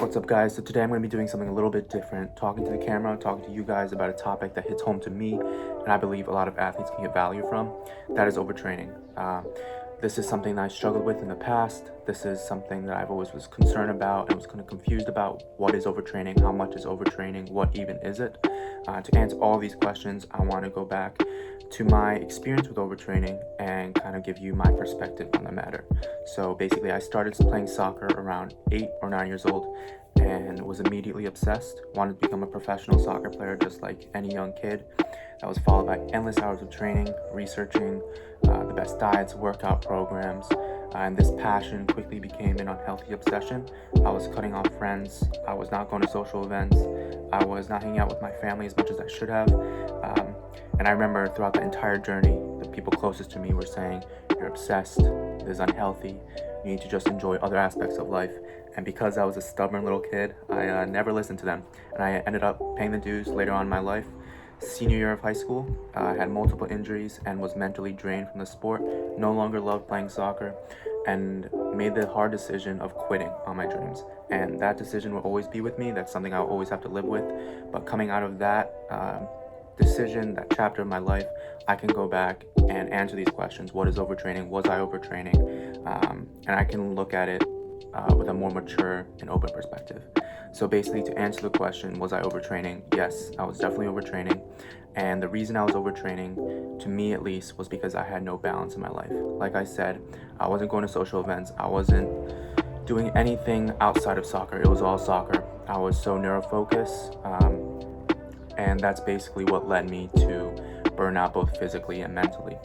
What's up, guys? So today I'm going to be doing something a little bit different, talking to the camera, talking to you guys about a topic that hits home to me and I believe a lot of athletes can get value from. That is overtraining. This is something that I struggled with in the past. This is something that I've always was concerned about and was kind of confused about. What is overtraining? How much is overtraining? What even is it? To answer all these questions, I want to go back to my experience with overtraining and kind of give you my perspective on the matter. So basically, I started playing soccer around 8 or 9 years old and was immediately obsessed. Wanted to become a professional soccer player just like any young kid. That was followed by endless hours of training, researching the best diets, workout programs, and this passion quickly became an unhealthy obsession. I was cutting off friends. I was not going to social events. I was not hanging out with my family as much as I should have. And I remember throughout the entire journey, the people closest to me were saying, "You're obsessed. This is unhealthy. You need to just enjoy other aspects of life." And because I was a stubborn little kid, I never listened to them. And I ended up paying the dues later on in my life. Senior year of high school, I had multiple injuries and was mentally drained from the sport. No longer loved playing soccer and made the hard decision of quitting on my dreams. And that decision will always be with me. That's something I'll always have to live with. But coming out of that decision, that chapter of my life, I can go back and answer these questions. What is overtraining? Was I overtraining? And I can look at it with a more mature and open perspective. So basically, to answer the question, was I overtraining? Yes, I was definitely overtraining. And the reason I was overtraining, to me at least, was because I had no balance in my life. Like I said, I wasn't going to social events. I wasn't doing anything outside of soccer. It was all soccer. I was so narrow focused. And that's basically what led me to burnout both physically and mentally.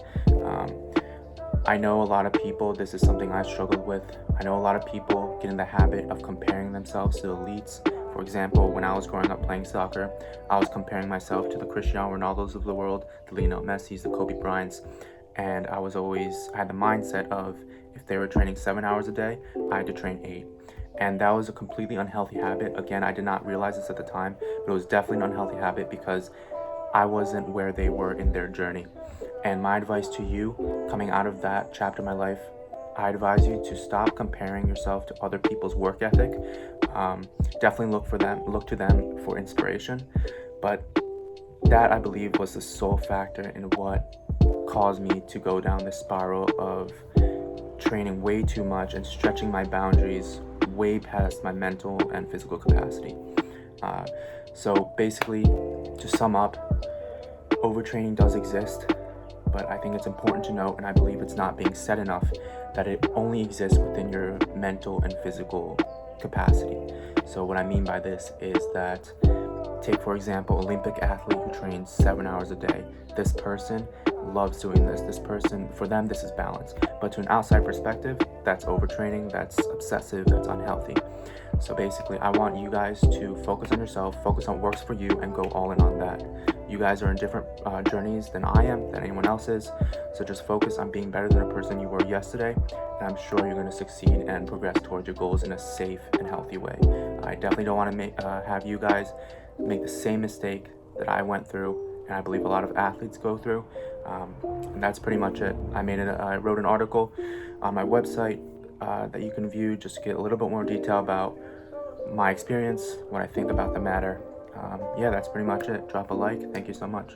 I know a lot of people, this is something I struggled with. I know a lot of people get in the habit of comparing themselves to elites. For example, when I was growing up playing soccer, I was comparing myself to the Cristiano Ronaldos of the world, the Lionel Messis, the Kobe Bryants, and I had the mindset of if they were training 7 hours a day, I had to train 8. And that was a completely unhealthy habit. Again, I did not realize this at the time, but it was definitely an unhealthy habit because I wasn't where they were in their journey. And my advice to you coming out of that chapter of my life, I advise you to stop comparing yourself to other people's work ethic. Definitely look to them for inspiration. But that, I believe, was the sole factor in what caused me to go down this spiral of training way too much and stretching my boundaries way past my mental and physical capacity. So basically, to sum up, overtraining does exist, but I think it's important to note, and I believe it's not being said enough, that it only exists within your mental and physical capacity. So what I mean by this is that, take for example, Olympic athlete who trains 7 hours a day. This person loves doing this. This person, for them, this is balance. But to an outside perspective, that's overtraining, that's obsessive, that's unhealthy. So basically, I want you guys to focus on yourself, focus on what works for you, and go all in on that. You guys are in different journeys than I am, than anyone else is. So just focus on being better than the person you were yesterday, and I'm sure you're going to succeed and progress towards your goals in a safe and healthy way. I definitely don't want to have you guys make the same mistake that I went through, and I believe a lot of athletes go through. And that's pretty much it. I wrote an article on my website that you can view just to get a little bit more detail about my experience, what I think about the matter. Yeah, that's pretty much it. Drop a like. Thank you so much.